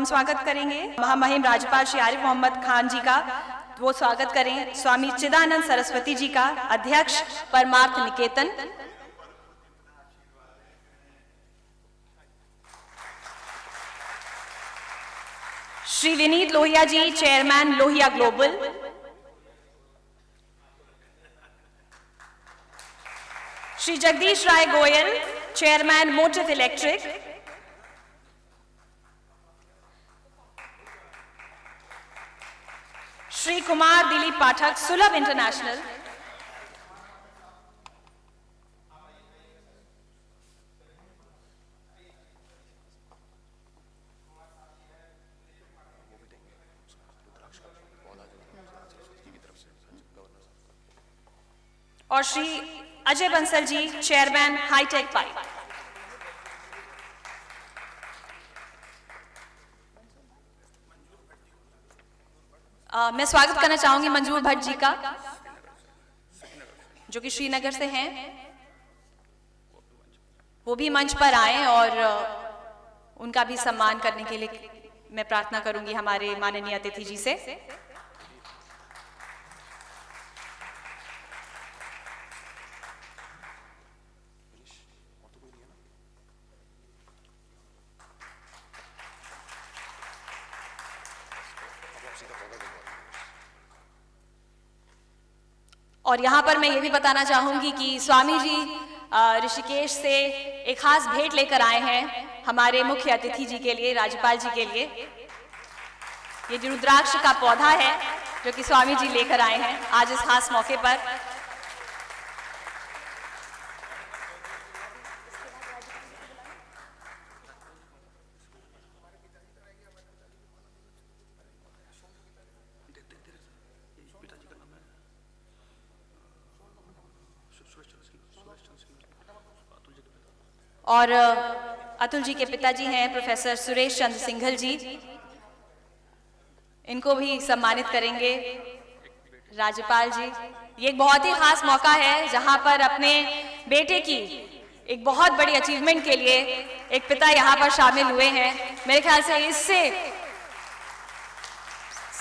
हम स्वागत करेंगे महामहिम राज्यपाल श्री आरिफ मोहम्मद खान जी का। वो स्वागत करें स्वामी चिदानंद सरस्वती जी का, अध्यक्ष Parmarth Niketan. Shri Vineet Lohia ji, chairman Lohia Global. Shri Jagdish Rai Goyal, chairman Motive Electric. Shri Kumar Dilip Pathak, Sulabh International. और Shri Ajay Bansal ji, chairman Hitech Pipe. मैं स्वागत करना चाहूंगी मंजूर भट्ट जी का, जो कि श्रीनगर से हैं। वो भी मंच पर आए और उनका भी सम्मान करने के लिए मैं प्रार्थना करूंगी हमारे माननीय अतिथि जी से। और यहाँ पर मैं ये भी बताना चाहूंगी कि स्वामी जी ऋषिकेश से एक खास भेंट लेकर आए हैं हमारे मुख्य अतिथि जी के लिए, राज्यपाल जी के लिए। ये जो रुद्राक्ष का पौधा है जो कि स्वामी जी लेकर आए हैं आज इस खास मौके पर। और अतुल जी के पिताजी हैं प्रोफेसर सुरेश चंद्र सिंघल जी, इनको भी सम्मानित करेंगे राज्यपाल जी। ये एक बहुत ही खास मौका है जहां पर अपने बेटे की एक बहुत बड़ी अचीवमेंट के लिए एक पिता यहां पर शामिल हुए हैं। मेरे ख्याल से इससे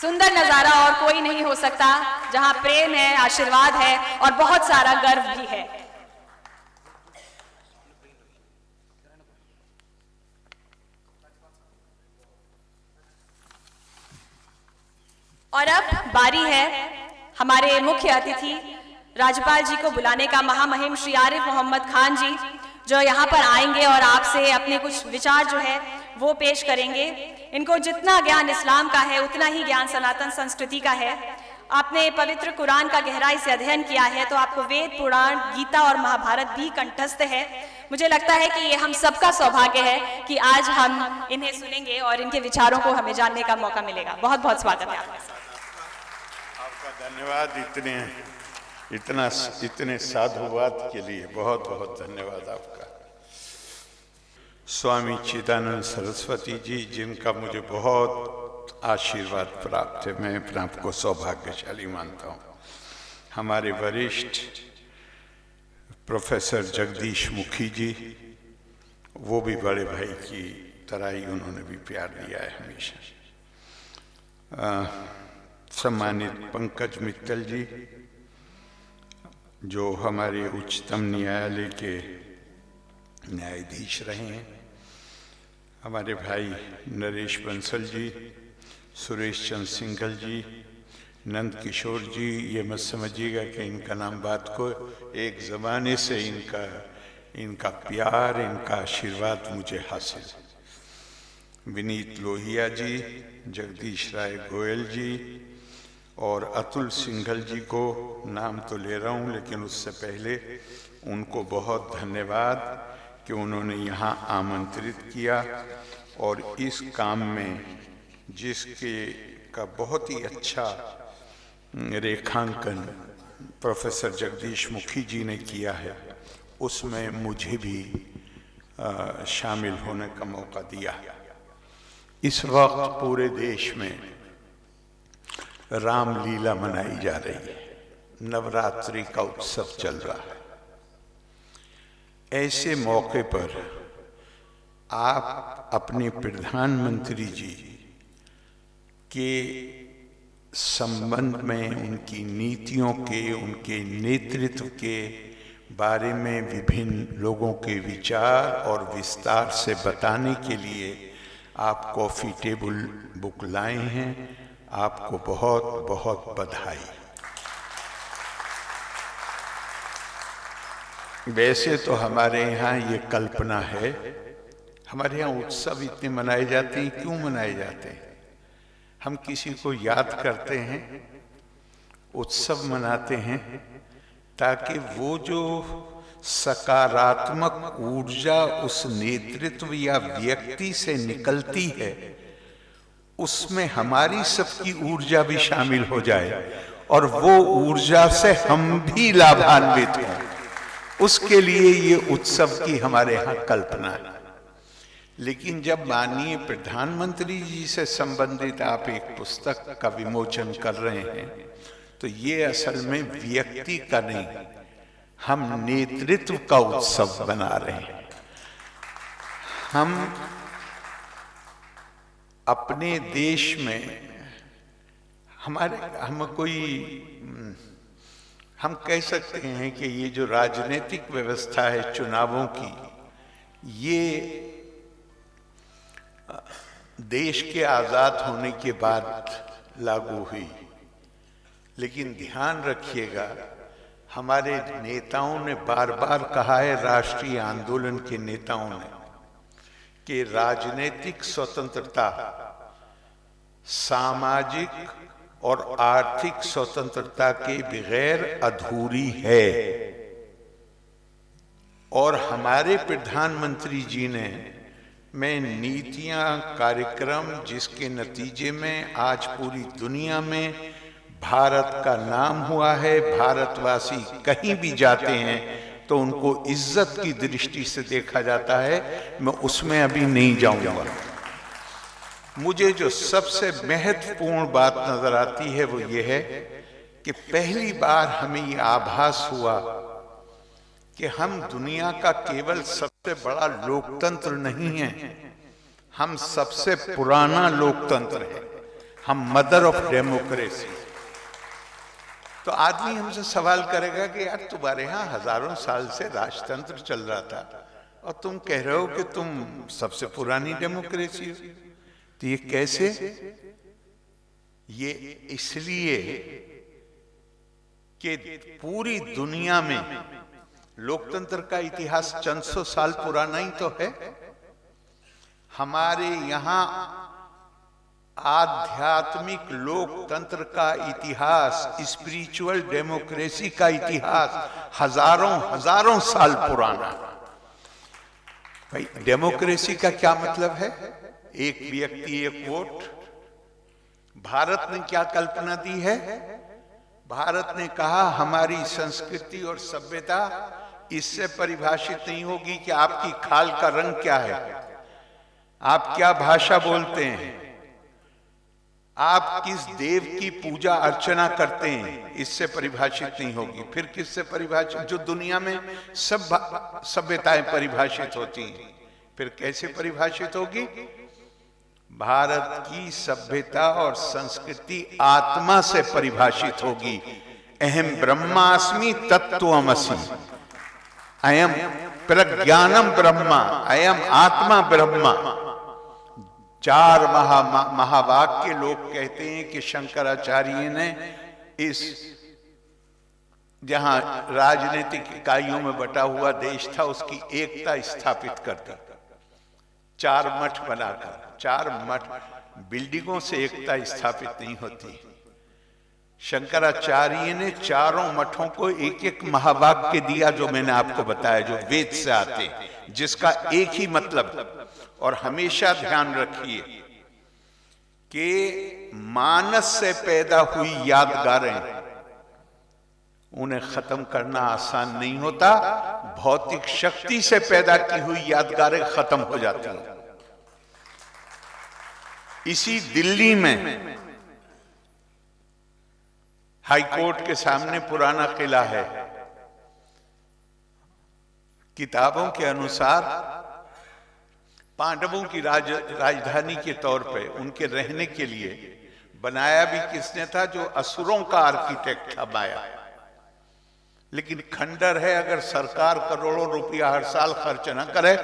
सुंदर नजारा और कोई नहीं हो सकता, जहां प्रेम है, आशीर्वाद है और बहुत सारा गर्व भी है। और अब बारी है हमारे मुख्य अतिथि राज्यपाल जी को बुलाने का, महामहिम श्री आरिफ मोहम्मद खान जी, जो यहाँ पर आएंगे और आपसे अपने कुछ विचार जो है वो पेश करेंगे। इनको जितना ज्ञान इस्लाम का है उतना ही ज्ञान सनातन संस्कृति का है। आपने पवित्र कुरान का गहराई से अध्ययन किया है तो आपको वेद, पुराण, गीता और महाभारत भी कंठस्थ है। मुझे लगता है कि ये हम सबका सौभाग्य है कि आज हम इन्हें सुनेंगे और इनके विचारों को हमें जानने का मौका मिलेगा। बहुत बहुत स्वागत है आपका। धन्यवाद। इतने साधुवाद के लिए बहुत बहुत धन्यवाद आपका। स्वामी चिदानंद सरस्वती जी, जिनका मुझे बहुत आशीर्वाद प्राप्त है, मैं अपने आप को सौभाग्यशाली मानता हूँ। हमारे वरिष्ठ प्रोफेसर जगदीश मुखी जी, वो भी बड़े भाई की तरह ही उन्होंने भी प्यार दिया है हमेशा। सम्मानित पंकज मित्तल जी, जो हमारे उच्चतम न्यायालय के न्यायाधीश रहे हैं। हमारे भाई नरेश बंसल जी, सुरेश चंद्र सिंघल जी, नंद किशोर जी, ये मत समझिएगा कि इनका नाम बात को, एक ज़माने से इनका प्यार, इनका आशीर्वाद मुझे हासिल है। विनीत लोहिया जी, जगदीश राय गोयल जी और अतुल सिंघल जी को नाम तो ले रहा हूँ, लेकिन उससे पहले उनको बहुत धन्यवाद कि उन्होंने यहाँ आमंत्रित किया और इस काम में जिसके का बहुत ही अच्छा रेखांकन प्रोफेसर जगदीश मुखी जी ने किया है, उसमें मुझे भी शामिल होने का मौका दिया। इस वक्त पूरे देश में रामलीला मनाई जा रही है, नवरात्रि का उत्सव चल रहा है। ऐसे मौके पर आप अपने प्रधानमंत्री जी के संबंध में, उनकी नीतियों के, उनके नेतृत्व के बारे में विभिन्न लोगों के विचार और विस्तार से बताने के लिए आप कॉफ़ी टेबल बुक लाए हैं। आपको बहुत बहुत बधाई। वैसे तो हमारे यहाँ ये कल्पना है, हमारे यहाँ उत्सव इतने मनाए जाते हैं, क्यों मनाए जाते हैं? हम किसी को याद करते हैं, उत्सव मनाते हैं, ताकि वो जो सकारात्मक ऊर्जा उस नेतृत्व या व्यक्ति से निकलती है, उसमें हमारी सबकी ऊर्जा भी शामिल हो जाए और वो ऊर्जा से हम भी लाभान्वित हों। उसके लिए ये उत्सव की हमारे यहाँ कल्पना है। लेकिन जब माननीय प्रधानमंत्री जी से संबंधित आप एक पुस्तक का विमोचन कर रहे हैं, तो ये असल में व्यक्ति का नहीं, हम नेतृत्व का उत्सव बना रहे हैं। हम अपने देश में हम कह सकते हैं कि ये जो राजनीतिक व्यवस्था है चुनावों की, ये देश के आजाद होने के बाद लागू हुई। लेकिन ध्यान रखिएगा, हमारे नेताओं ने बार बार कहा है, राष्ट्रीय आंदोलन के नेताओं ने, कि राजनीतिक स्वतंत्रता सामाजिक और आर्थिक स्वतंत्रता के बगैर अधूरी है। और हमारे प्रधानमंत्री जी ने में नीतियां, कार्यक्रम, जिसके नतीजे में आज पूरी दुनिया में भारत का नाम हुआ है, भारतवासी कहीं भी जाते हैं तो उनको इज्जत की दृष्टि से देखा जाता है। मैं उसमें अभी नहीं जाऊंगा। मुझे जो सबसे महत्वपूर्ण बात नजर आती है वो ये है कि पहली बार हमें ये आभास हुआ कि हम दुनिया का केवल सबसे बड़ा लोकतंत्र नहीं है, हम सबसे पुराना लोकतंत्र है, हम मदर ऑफ डेमोक्रेसी। तो आदमी हमसे सवाल करेगा कि यार तुम्हारे यहाँ हजारों साल से राजतंत्र चल रहा था और तुम कह रहे हो कि तुम सबसे पुरानी डेमोक्रेसी हो, तो ये कैसे? ये इसलिए कि पूरी दुनिया में लोकतंत्र का इतिहास चंद सौ साल पुराना ही तो है। हमारे यहाँ आध्यात्मिक लोकतंत्र का इतिहास, स्पिरिचुअल डेमोक्रेसी का इतिहास हजारों साल पुराना। भाई, डेमोक्रेसी का क्या मतलब है? एक व्यक्ति एक वोट। भारत ने क्या कल्पना दी है? भारत ने कहा हमारी संस्कृति और सभ्यता इससे परिभाषित नहीं होगी कि आपकी खाल का रंग क्या है, आप क्या भाषा बोलते हैं, आप किस देव की पूजा अर्चना करते हैं, इससे परिभाषित नहीं होगी। फिर किससे परिभाषित? जो दुनिया में सब सभ्यताएं परिभाषित होती हैं, फिर कैसे परिभाषित होगी? भारत की सभ्यता और संस्कृति आत्मा से परिभाषित होगी। अहम ब्रह्मास्मि तत्त्वमसि, अयम प्रज्ञानम ब्रह्मा, अयम आत्मा ब्रह्मा। चार महावाक्य लोग कहते हैं कि शंकराचार्य ने इस जहां राजनीतिक इकाइयों में बटा हुआ देश था उसकी एकता स्थापित कर दी, चार मठ बनाकर। चार मठ, बिल्डिंगों से एकता स्थापित नहीं होती। शंकराचार्य ने चारों मठों को एक एक महावाक्य दिया, जो मैंने आपको बताया, जो वेद से आते, जिसका एक ही मतलब। और हमेशा ध्यान रखिए कि मानस से पैदा हुई यादगारें, उन्हें खत्म करना आसान नहीं होता। भौतिक शक्ति से पैदा की हुई यादगारें खत्म हो जाती हैं। इसी दिल्ली में हाई कोर्ट के सामने पुराना किला है। किताबों के अनुसार पांडवों की राजधानी के तौर पे उनके रहने के लिए बनाया भी किसने था? जो असुरों का आर्किटेक्ट था, माया। लेकिन खंडर है, अगर सरकार करोड़ों रुपया हर साल खर्च न करे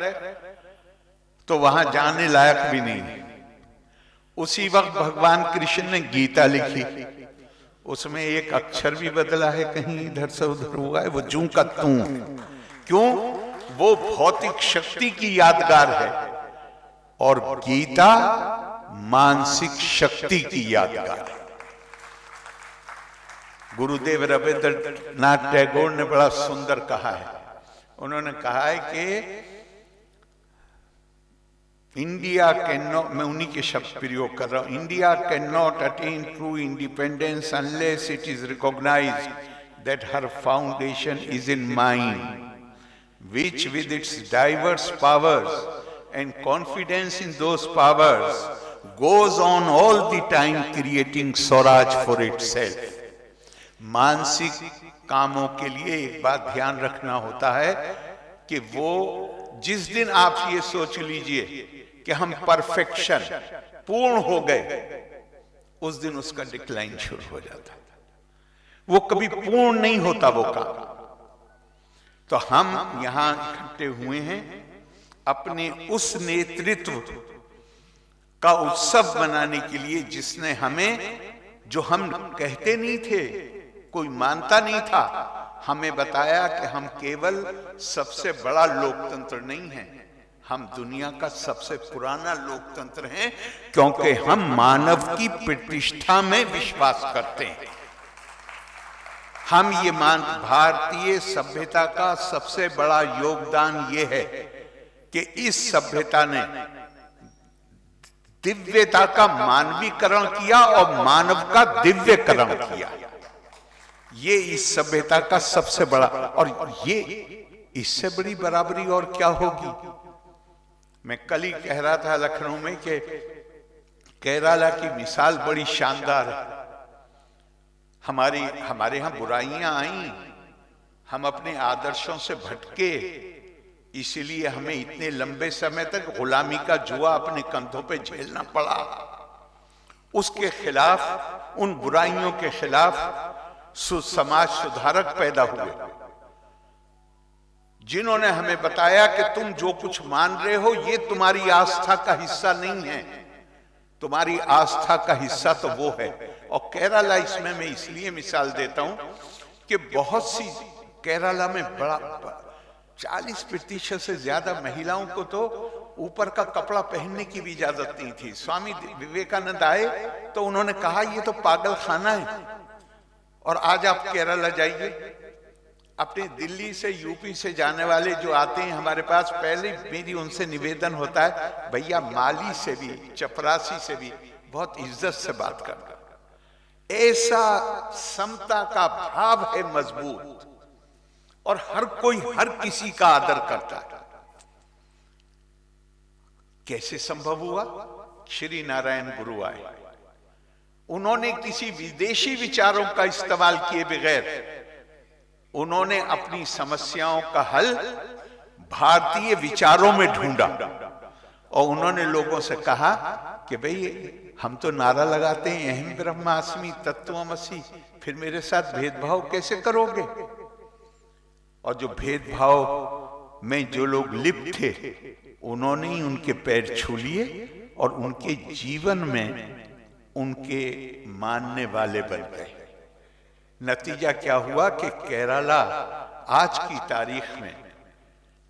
तो वहां जाने लायक भी नहीं। उसी वक्त भगवान कृष्ण ने गीता लिखी, उसमें एक अक्षर भी बदला है, कहीं इधर से उधर हुआ है, वो जू का तू। क्यों? वो भौतिक शक्ति की यादगार है और गीता मानसिक शक्ति की यादगार है। गुरुदेव रविंद्रनाथ टैगोर ने बड़ा सुंदर कहा है, उन्होंने कहा है कि इंडिया कैन नॉट, मैं उन्हीं के शब्द प्रयोग कर रहा हूं, India cannot attain true independence unless it is recognised that her foundation is in mind which with its diverse powers and confidence in those powers goes on all the time creating Swaraj for itself। मानसिक कामों के लिए एक बात ध्यान रखना होता है कि वो जिस दिन आप ये सोच लीजिए कि हम परफेक्शन पूर्ण हो गए, उस दिन उसका डिक्लाइन शुरू हो जाता है। वो कभी पूर्ण नहीं होता वो काम। तो हम यहां इकट्ठे हुए हैं अपने उस नेतृत्व का उत्सव मनाने के लिए जिसने हमें, जो हम कहते नहीं थे, कोई मानता नहीं था, हमें बताया कि हम केवल सबसे बड़ा लोकतंत्र नहीं हैं, हम दुनिया का सबसे पुराना लोकतंत्र हैं, क्योंकि हम मानव की प्रतिष्ठा में विश्वास करते हैं। हम ये भारतीय सभ्यता का सबसे बड़ा योगदान ये है कि इस सभ्यता ने दिव्यता का मानवीकरण किया और मानव का दिव्यकरण किया। ये इस सभ्यता का सबसे बड़ा, और ये इससे बड़ी बराबरी और क्या होगी। मैं कल ही कह रहा था लखनऊ में कि केरला की मिसाल बड़ी शानदार है। हमारे यहां बुराइयां आई, हम अपने आदर्शों से भटके, इसलिए हमें इतने लंबे समय तक गुलामी का जुआ अपने कंधों पे झेलना पड़ा। उसके खिलाफ, उन बुराइयों के खिलाफ समाज सुधारक पैदा हुए, जिन्होंने हमें बताया कि तुम जो कुछ मान रहे हो ये तुम्हारी आस्था का हिस्सा नहीं है, तुम्हारी आस्था का हिस्सा तो वो है। और केरला, इसमें मैं इसलिए मिसाल देता हूं कि बहुत सी केरला में बड़ा 40% से ज्यादा महिलाओं को तो ऊपर का कपड़ा पहनने की भी इजाजत नहीं थी। स्वामी विवेकानंद आए तो उन्होंने कहा ये तो पागल खाना है। और आज आप केरला जाइए, अपने दिल्ली से यूपी से जाने वाले जो आते हैं हमारे पास, पहले मेरी उनसे निवेदन होता है, भैया माली से भी, चपरासी से भी बहुत इज्जत से बात करना। ऐसा समता का भाव है मजबूत, और हर कोई हर किसी का आदर करता है। कैसे संभव हुआ? श्री नारायण गुरु आए, उन्होंने किसी विदेशी विचारों का इस्तेमाल किए बगैर उन्होंने अपनी समस्याओं का हल भारतीय विचारों में ढूंढा। और उन्होंने लोगों से कहा कि भाई हम तो नारा लगाते हैं अहम ब्रह्मास्मि तत्त्वमसि, फिर मेरे साथ भेदभाव कैसे करोगे? और जो भेदभाव में जो लोग लिप्त थे, उन्होंने ही उनके पैर छू लिए और उनके जीवन में उनके मानने वाले बन गए। नतीजा क्या हुआ कि केरला आज की तारीख में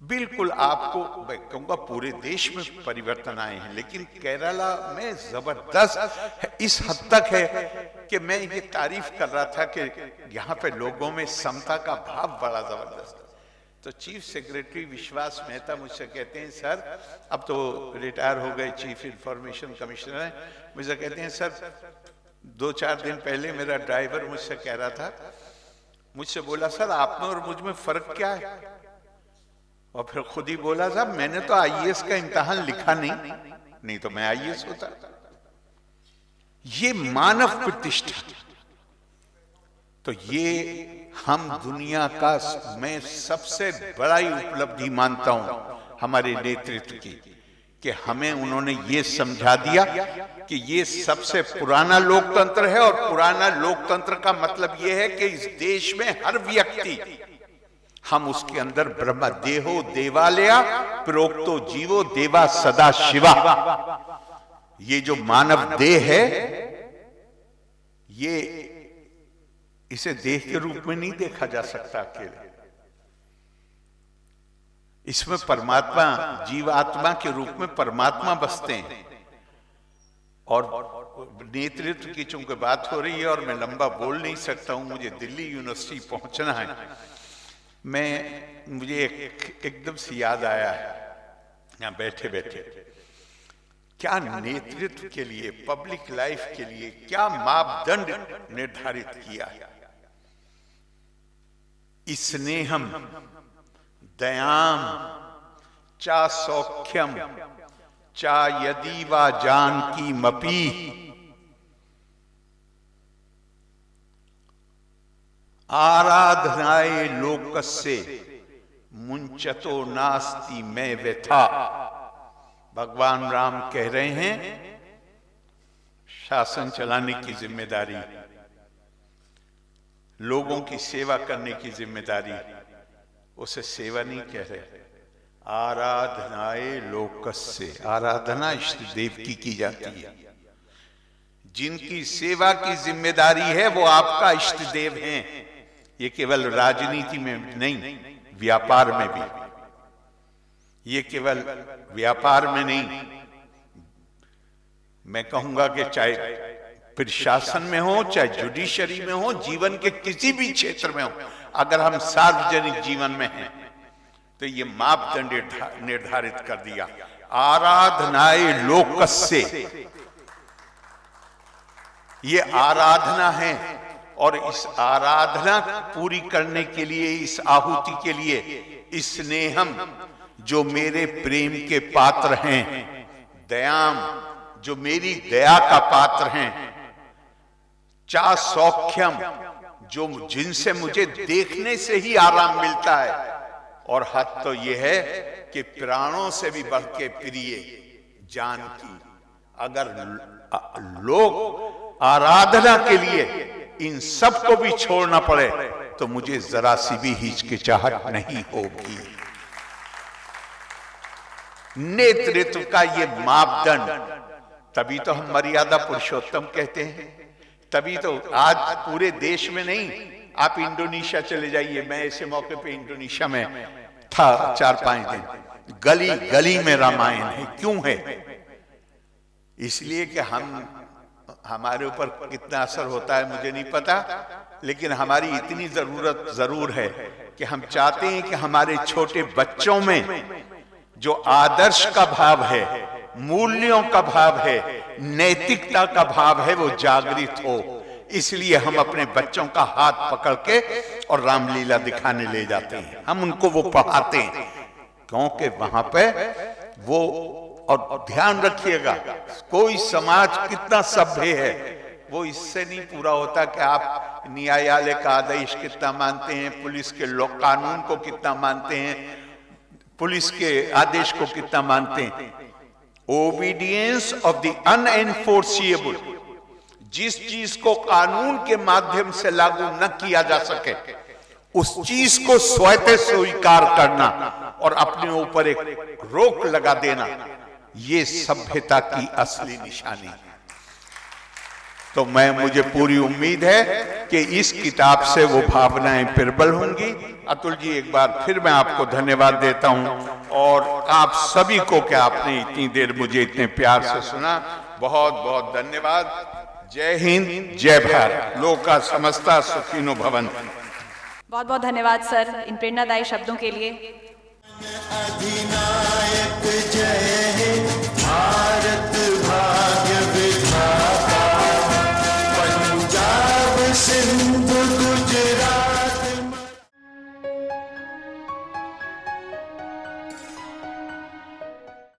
बिल्कुल, आपको मैं कहूंगा पूरे देश में परिवर्तन आए हैं, लेकिन केरला में जबरदस्त इस हद तक है कि मैं ये तारीफ कर रहा था कि यहाँ पे लोगों में समता का भाव बड़ा जबरदस्त। तो चीफ सेक्रेटरी विश्वास मेहता मुझसे कहते हैं, सर अब तो रिटायर हो गए, चीफ इंफॉर्मेशन कमिश्नर है, मुझसे कहते हैं सर 2-4 दिन पहले मेरा ड्राइवर मुझसे कह रहा था, मुझसे बोला सर आप में और मुझ में फर्क क्या है? और फिर खुद ही बोला साहब मैंने तो आईएएस का इम्तिहान लिखा नहीं तो मैं आईएएस होता। ये मानव प्रतिष्ठा, तो ये हम दुनिया का मैं सबसे बड़ा ही उपलब्धि मानता हूं हमारे नेतृत्व की, कि हमें उन्होंने ये समझा दिया कि ये सबसे पुराना लोकतंत्र है, और पुराना लोकतंत्र का मतलब ये है कि इस देश में हर व्यक्ति, हम उसके अंदर ब्रह्म देहो देवालया प्रोक्तो जीवो देवा सदा शिवा, ये जो मानव देह है, ये इसे देह के रूप में नहीं देखा जा सकता अकेले। इसमें परमात्मा, जीवात्मा के रूप में परमात्मा बसते हैं। और नेतृत्व की चूंकि बात हो रही है और मैं लंबा बोल नहीं सकता हूं, मुझे दिल्ली यूनिवर्सिटी पहुंचना है। मुझे एकदम से याद आया यहाँ बैठे बैठे, क्या नेतृत्व के लिए, पब्लिक लाइफ के लिए क्या मापदंड निर्धारित किया। स्नेहम दयाम चा सौख्यम चा यदि वा जानकी मपी, आराधनाए लोकस्य मुंचतो नास्ति मैं व्यथा। भगवान राम कह रहे हैं शासन चलाने की जिम्मेदारी, लोगों की सेवा करने की जिम्मेदारी, उसे सेवा नहीं कह रहे, आराधनाए लोकस्य, आराधना इष्ट देव की जाती है। जिनकी सेवा की जिम्मेदारी है वो आपका इष्ट देव हैं। ये केवल राजनीति में नहीं, व्यापार में भी। ये केवल व्यापार में नहीं, मैं कहूंगा कि चाहे प्रशासन में हो, चाहे जुडिशरी में हो, जीवन के किसी भी क्षेत्र में हो, अगर हम सार्वजनिक जीवन में हैं तो ये मापदंड निर्धारित कर दिया, आराधनाए लोकस्य। ये आराधना है, और इस आराधना पूरी करने के लिए, इस आहुति के लिए स्नेहम, जो मेरे प्रेम के पात्र हैं, दयाम, जो मेरी दया का पात्र हैं, चा सौख्यम, जो जिनसे मुझे देखने से ही आराम मिलता है, और हद तो यह है कि प्राणों से भी बढ़ के प्रिय जानकी। अगर लोग आराधना के लिए इन सब को भी छोड़ना पड़े तो मुझे जरा सी भी हिचकिचाहट नहीं होगी। नेतृत्व का ये मापदंड, तभी तो हम मर्यादा पुरुषोत्तम कहते हैं। तभी तो आज पूरे देश में नहीं, आप इंडोनेशिया चले जाइए, मैं ऐसे मौके पे इंडोनेशिया में था 4-5 दिन, गली गली में रामायण है। क्यों है? इसलिए कि हमारे ऊपर कितना असर होता है मुझे नहीं पता, लेकिन हमारी इतनी जरूरत जरूर है कि हम चाहते हैं कि हमारे छोटे बच्चों में जो आदर्श का भाव है, मूल्यों का भाव है, नैतिकता का भाव है, वो जागृत हो। इसलिए हम अपने बच्चों का हाथ पकड़ के और रामलीला दिखाने ले जाते हैं, हम उनको वो पढ़ाते हैं, क्योंकि वहां पे वो, और ध्यान रखिएगा, कोई समाज कितना सभ्य है वो इससे नहीं पूरा होता कि आप न्यायालय का आदेश कितना मानते हैं, पुलिस के कानून को कितना मानते हैं, पुलिस के आदेश को कितना मानते हैं। ओबीडियंस ऑफ द अनएनफोर्सिएबल, जिस चीज को कानून के माध्यम से लागू न किया जा सके, उस चीज को स्वतः स्वीकार करना और अपने ऊपर एक रोक लगा देना, ये सभ्यता की असली निशानी है। तो मुझे पूरी उम्मीद है कि इस किताब से वो भावनाएं प्रबल होंगी। अतुल जी, एक बार फिर मैं आपको धन्यवाद देता हूं, और आप सभी को कि आपने इतनी देर मुझे इतने प्यार से सुना, बहुत बहुत धन्यवाद। जय हिंद, जय भारत, लोका समस्ता सुखिनो भवन्तु। बहुत बहुत धन्यवाद सर इन प्रेरणादायी शब्दों के लिए। अधिनायक जय हे भारत भाग्य विधाता, पंजाब सिंधु